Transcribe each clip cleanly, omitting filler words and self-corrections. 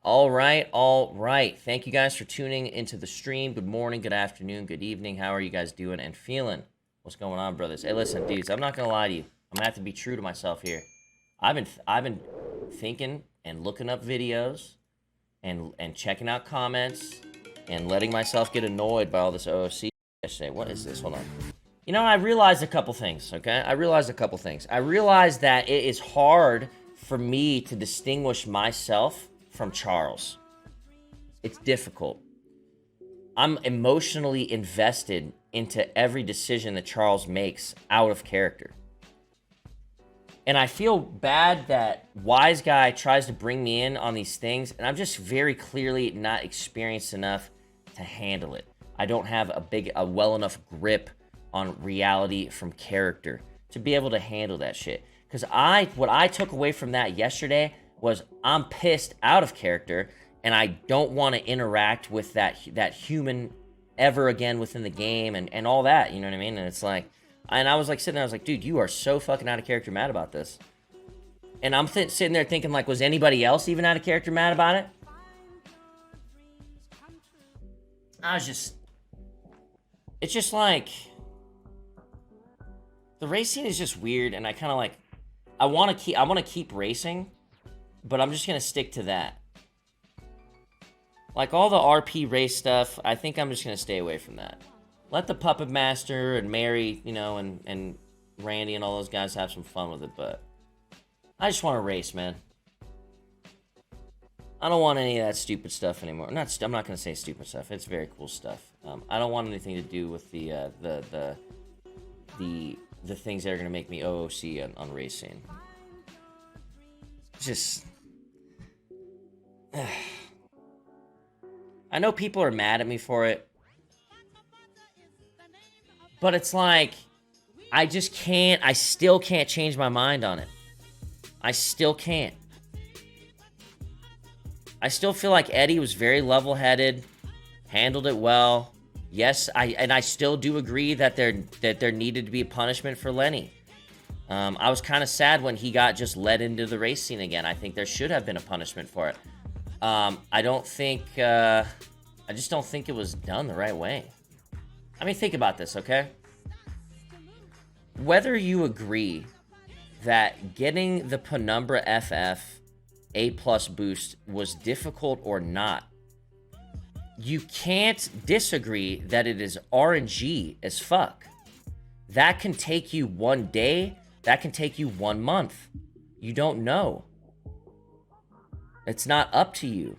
All right, all right. Thank you guys for tuning into the stream. Good morning, good afternoon, good evening. How are you guys doing and feeling? What's going on, brothers? Hey, listen, dudes, I'm not gonna lie to you. I'm gonna have to be true to myself here. I've been thinking and looking up videos and checking out comments and letting myself get annoyed by all this OOC yesterday. What is this? Hold on. You know, I realized a couple things, okay? I realized that it is hard for me to distinguish myself from Charles. It's difficult. I'm emotionally invested into every decision that Charles makes out of character. And I feel bad that Wise Guy tries to bring me in on these things, and I'm just very clearly not experienced enough to handle it. I don't have a well enough grip on reality from character to be able to handle that shit. Because what I took away from that yesterday was I'm pissed out of character, and I don't want to interact with that human ever again within the game and all that, you know what I mean? And it's like, and I was like sitting there, I was like, dude, you are so fucking out of character mad about this. And I'm sitting there thinking, like, was anybody else even out of character mad about it? It's just like, the racing is just weird, and I kind of like, I want to keep racing, but I'm just going to stick to that. Like, all the RP race stuff, I think I'm just going to stay away from that. Let the Puppet Master and Mary, you know, and Randy and all those guys have some fun with it, but I just want to race, man. I don't want any of that stupid stuff anymore. I'm not going to say stupid stuff. It's very cool stuff. I don't want anything to do with the things that are going to make me OOC on racing. Just... I know people are mad at me for it, but it's like, I still can't change my mind on it. I still can't. I still feel like Eddie was very level-headed, handled it well. Yes, I still do agree that there needed to be a punishment for Lenny. I was kind of sad when he got just led into the race scene again. I think there should have been a punishment for it. I just don't think it was done the right way. I mean, think about this, okay? Whether you agree that getting the Penumbra FF A+ boost was difficult or not, you can't disagree that it is RNG as fuck. That can take you one day, that can take you 1 month. You don't know. It's not up to you.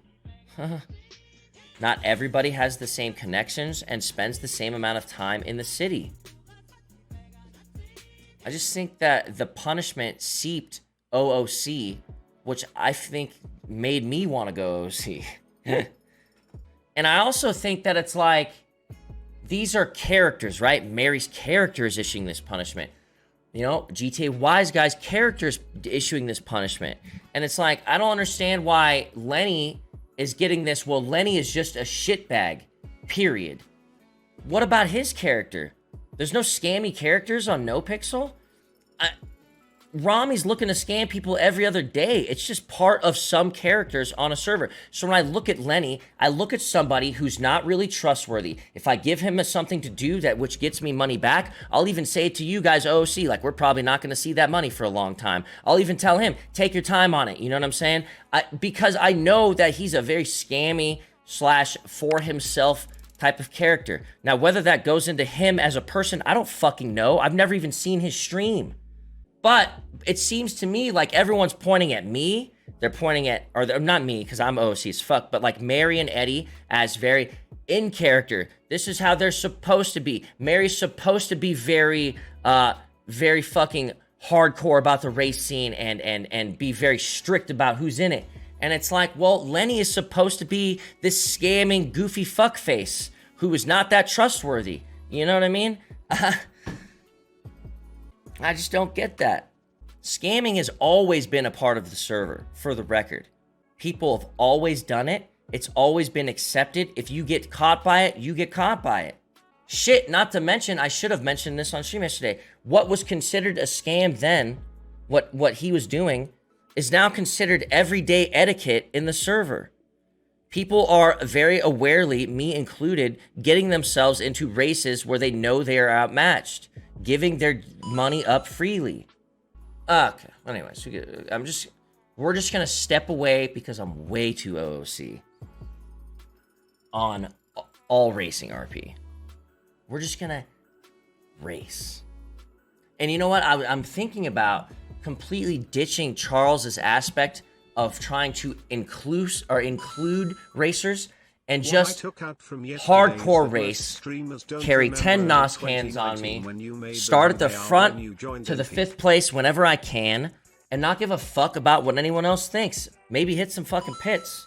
Not everybody has the same connections and spends the same amount of time in the city. I just think that the punishment seeped OOC, which I think made me want to go OOC. And I also think that it's like, these are characters, right? Mary's character is issuing this punishment. You know, GTA Wise Guy's character is issuing this punishment. And it's like, I don't understand why Lenny is getting this. Well, Lenny is just a shitbag, period. What about his character? There's no scammy characters on NoPixel? Rami's looking to scam people every other day. It's just part of some characters on a server. So when I look at Lenny, I look at somebody who's not really trustworthy. If I give him something to do which gets me money back, I'll even say it to you guys, OOC, like, we're probably not going to see that money for a long time. I'll even tell him, take your time on it. You know what I'm saying? Because I know that he's a very scammy / for himself type of character. Now, whether that goes into him as a person, I don't fucking know. I've never even seen his stream. But it seems to me like everyone's pointing at me. They're pointing at, or not me, because I'm OOC as fuck, but like Mary and Eddie as very in character. This is how they're supposed to be. Mary's supposed to be very fucking hardcore about the race scene and be very strict about who's in it. And it's like, well, Lenny is supposed to be this scamming, goofy fuckface who is not that trustworthy. You know what I mean? I just don't get that. Scamming has always been a part of the server, for the record. People have always done it. It's always been accepted. If you get caught by it, you get caught by it. Shit, not to mention, I should have mentioned this on stream yesterday. What was considered a scam then, what he was doing, is now considered everyday etiquette in the server. People are very awarely, me included, getting themselves into races where they know they are outmatched, giving their money up freely. Okay, anyways, we're just gonna step away because I'm way too OOC on all racing RP. We're just gonna race. And you know what? I'm thinking about completely ditching Charles's aspect of trying to include racers and just hardcore race, carry 10 NOS cans on me, start at the front to the 5th place whenever I can, and not give a fuck about what anyone else thinks. Maybe hit some fucking pits.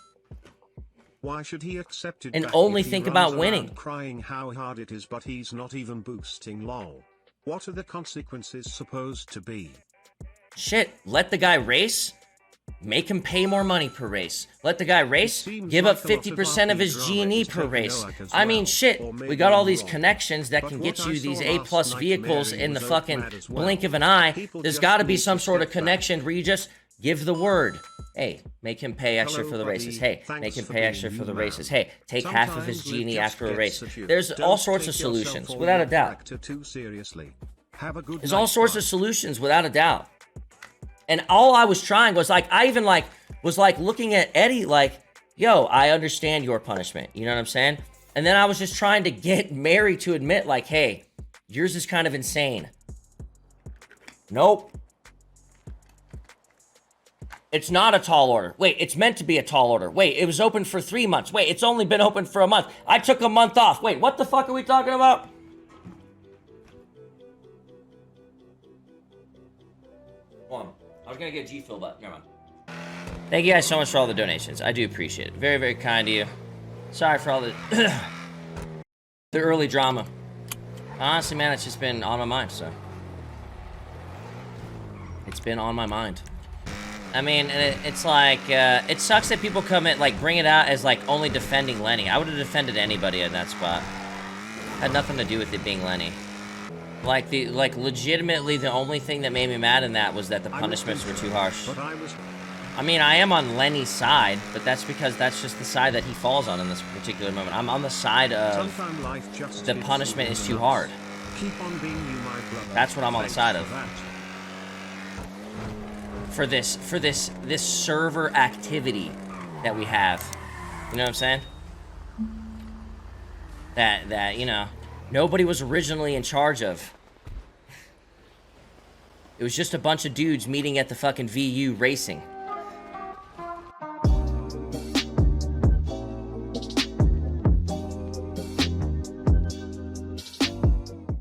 Why should he accept it? And only think about winning. Crying how hard it is, but he's not even boosting. Lol. What are the consequences supposed to be? Shit, let the guy race. Make him pay more money per race. Let the guy race, give up 50% of his G&E per race. I mean, shit, we got all these connections that can get you these A+ vehicles in the fucking blink of an eye. There's got to be some sort of connection where you just give the word. Hey, make him pay extra for the races. Hey, make him pay extra for the races. Hey, take half of his G&E after a race. There's all sorts of solutions, without a doubt. There's all sorts of solutions, without a doubt. And all I was trying was like, I even like, was like looking at Eddie like, yo, I understand your punishment. You know what I'm saying? And then I was just trying to get Mary to admit like, hey, yours is kind of insane. Nope. It's not a tall order. Wait, it's meant to be a tall order. Wait, it was open for 3 months. Wait, it's only been open for a month. I took a month off. Wait, what the fuck are we talking about? Hold on. I was gonna get G-Fill, but never mind. Thank you guys so much for all the donations. I do appreciate it. Very, very kind of you. Sorry for all the the early drama. Honestly, man, it's just been on my mind, so. It's been on my mind. I mean, it's like, it sucks that people come in, like, bring it out as, like, only defending Lenny. I would have defended anybody in that spot. Had nothing to do with it being Lenny. Like, legitimately, the only thing that made me mad in that was that the punishments were too harsh. I mean, I am on Lenny's side, but that's because that's just the side that he falls on in this particular moment. I'm on the side of the punishment is too hard. That's what I'm on the side of. For this server activity that we have. You know what I'm saying? That, you know, nobody was originally in charge of. It was just a bunch of dudes meeting at the fucking VU racing.